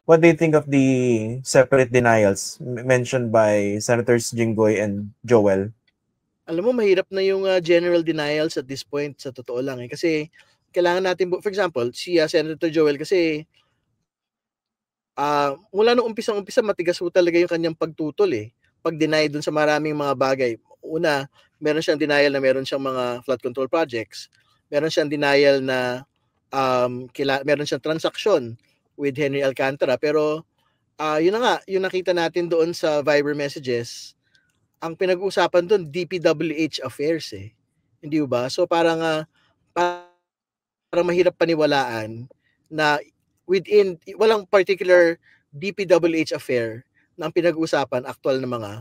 what do you think of the separate denials mentioned by Senators Jinggoy and Joel? Alam mo, mahirap na yung general denials at this point, sa totoo lang eh. Kasi kailangan natin, for example, si Senator Joel kasi mula nung umpisa matigas po talaga yung kanyang pagtutol eh. Pag-deny dun sa maraming mga bagay. Una, meron siyang denial na meron siyang mga flood control projects. Meron siyang denial na meron siyang transaksyon with Henry Alcantara. Pero yun na nga, yung nakita natin doon sa Viber messages, ang pinag-uusapan doon, DPWH affairs eh. Hindi ba? So parang mahirap paniwalaan na walang particular DPWH affair na ang pinag-uusapan aktual na mga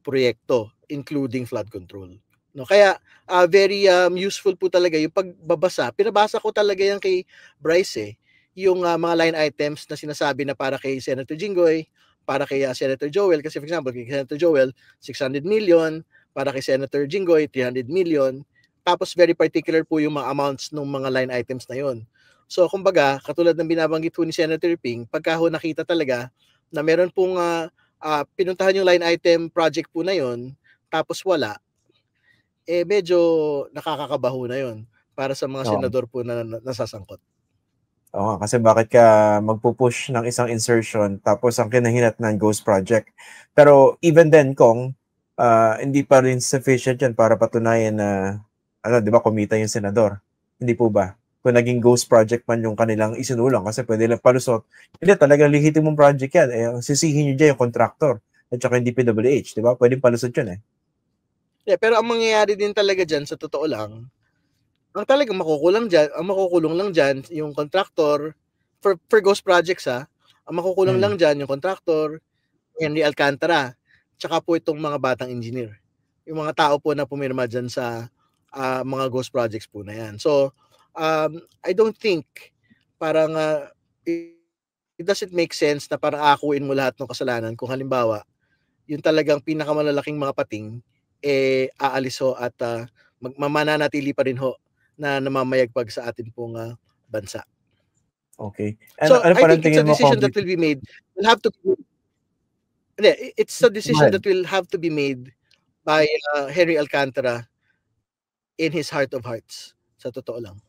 proyekto, including flood control. No, kaya very useful po talaga yung pagbabasa. Pinabasa ko talaga yan kay Bryce eh. Yung mga line items na sinasabi na para kay Senator Jinggoy, para kay Senator Joel, kasi for example, kay Senator Joel, 600 million, para kay Senator Jinggoy, 300 million, tapos very particular po yung mga amounts ng mga line items na yon. So, kumbaga, katulad ng binabanggit po ni Senator Ping, pagka ho nakita talaga na meron pong pinuntahan yung line item project po na yon, tapos wala, eh medyo nakakakabaho na yon para sa mga senador po na nasasangkot. Oo, kasi bakit ka magpupush ng isang insertion tapos ang kinahinatnan ghost project. Pero even then, Kong, hindi pa rin sufficient yan para patunayan na, di ba, kumita yung senador. Hindi po ba? Kung naging ghost project man yung kanilang isinulang kasi pwede lang palusot. Hindi, talagang legitimong project yan. Eh, sisihin nyo dyan yung contractor at saka yung DPWH, di ba? Pwede palusot yun eh. Yeah, pero ang mangyayari din talaga dyan, sa totoo lang, ang talagang makukulong lang dyan yung contractor for ghost projects ang makukulong lang dyan yung contractor, Henry Alcantara, tsaka po itong mga batang engineer. Yung mga tao po na pumirma dyan sa mga ghost projects po na yan. So, I don't think parang it doesn't make sense na parang akuin mo lahat ng kasalanan kung halimbawa yung talagang pinakamalalaking mga pating aalis ho at mamananatili pa rin ho na namamayagpag sa atin pong bansa. Okay. So, I think it's a decision that will be made. It's a decision that will have to be made by Henry Alcantara in his heart of hearts. Sa totoo lang.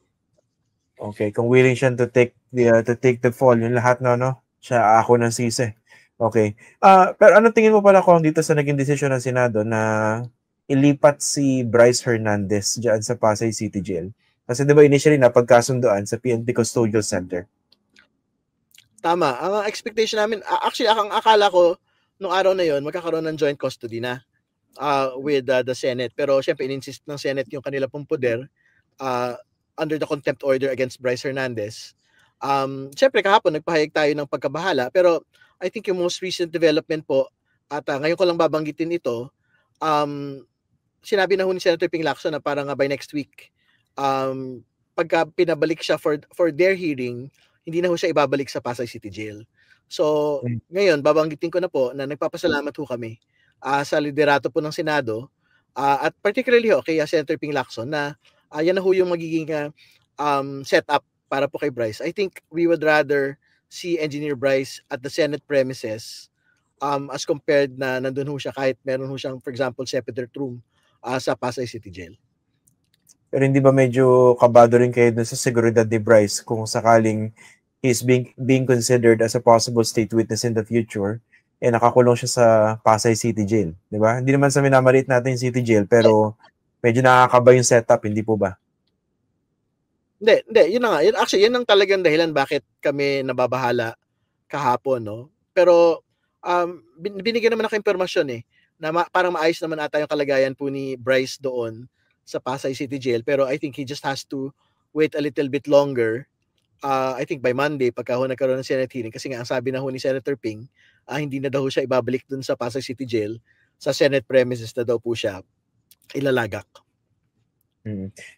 Okay, kung willing siya to take the fall, yung lahat siya ako ng sisi. Okay. Pero ano tingin mo pala kung dito sa naging desisyon ng Senado na ilipat si Bryce Hernandez diyan sa Pasay City Jail? Kasi 'di ba initially napagkasunduan sa PNP Custodial Center? Tama. Ang expectation namin, actually ang akala ko nung araw na yon magkakaroon ng joint custody na with the Senate. Pero syempre in-insist ng Senate yung kanila pong poder under the contempt order against Bryce Hernandez. Syempre kahapon nagpahayag tayo ng pagkabahala, pero I think yung most recent development po, at ngayon ko lang babanggitin ito, sinabi na ho ni Senator Ping Lacson na parang by next week, pagka pinabalik siya for their hearing, hindi na ho siya ibabalik sa Pasay City Jail. So, ngayon, babanggitin ko na po na nagpapasalamat ho kami sa liderato po ng Senado at particularly ho kay Senator Ping Lacson na yan na ho yung magiging setup para po kay Bryce. I think we would rather see Engineer Bryce at the Senate premises as compared na nandun ho siya kahit meron ho siyang, for example, separate room sa Pasay City Jail. Pero hindi ba medyo kabado rin kayo dun sa seguridad ni Bryce kung sakaling he's being considered as a possible state witness in the future, nakakulong siya sa Pasay City Jail, di ba? Hindi naman sa minamalit natin yung City Jail, pero medyo nakakaba yung setup, hindi po ba? Hindi, yun na nga. Actually, yan ang talagang dahilan bakit kami nababahala kahapon, no? Pero binigyan naman ako impormasyon na parang maayos naman ata yung kalagayan po ni Bryce doon sa Pasay City Jail, pero I think he just has to wait a little bit longer. I think by Monday, pagka ho nagkaroon ng Senate hearing, kasi nga ang sabi na ho ni Senator Ping, hindi na daw siya ibabalik dun sa Pasay City Jail, sa Senate premises na daw po siya ilalagak.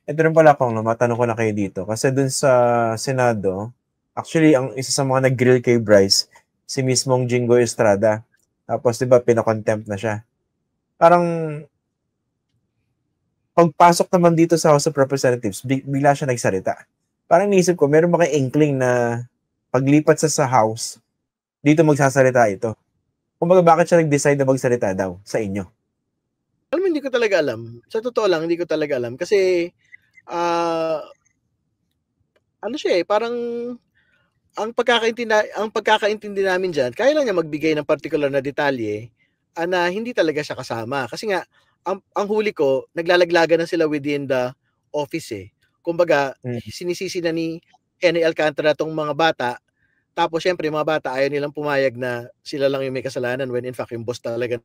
Ito rin pala kung matanong ko na kayo dito, kasi dun sa Senado, actually, ang isa sa mga nag-grill kay Bryce, si mismong Jinggoy Estrada. Tapos, di ba, pinakontempt na siya. Parang, pagpasok naman dito sa House of Representatives, bigla siya nagsalita. Parang naisip ko, meron ba kayong inkling na paglipat sa House, dito magsasalita ito? Kumbaga, bakit siya nag-decide na magsalita daw sa inyo? Alam mo, hindi ko talaga alam. Sa totoo lang, hindi ko talaga alam. Kasi, ano siya parang, ang pagkakaintindi namin dyan, kaya lang niya magbigay ng particular na detalye, na hindi talaga siya kasama. Kasi nga, ang huli ko, naglalaglagan na sila within the office Kumbaga, sinisisi na ni Henry Alcantara tong mga bata, tapos syempre mga bata ayaw nilang pumayag na sila lang yung may kasalanan when in fact yung boss talaga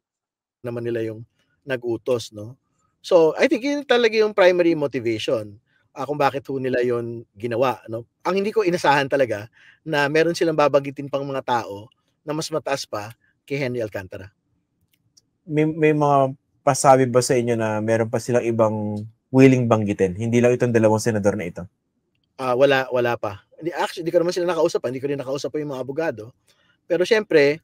naman nila yung nag-utos, no? So, I think yun talaga yung primary motivation kung bakit ho nila yon ginawa, no? Ang hindi ko inasahan talaga na meron silang babanggitin pang mga tao na mas mataas pa kay Henry Alcantara. May mga pasabi ba sa inyo na meron pa silang ibang willing banggitin? Hindi lang itong dalawang senador na ito? Wala pa. Actually, hindi ko naman sila nakausap. Hindi ko rin nakausap yung mga abogado. Pero syempre,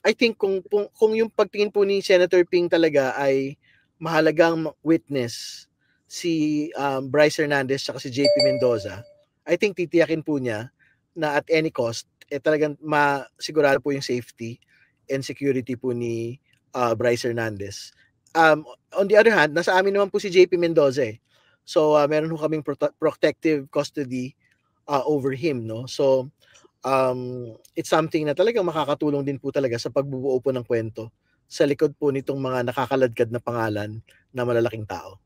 I think kung yung pagtingin po ni Senator Ping talaga ay mahalagang witness si Bryce Hernandez at si JP Mendoza, I think titiyakin po niya na at any cost, talagang masigurado po yung safety and security po ni Bryce Hernandez. On the other hand, nasa amin naman po si JP Mendoza So, meron ho kaming protective custody over him, no? So, it's something na talagang makakatulong din po talaga sa pagbubuo po ng kwento sa likod po nitong mga nakakaladkad na pangalan na malalaking tao.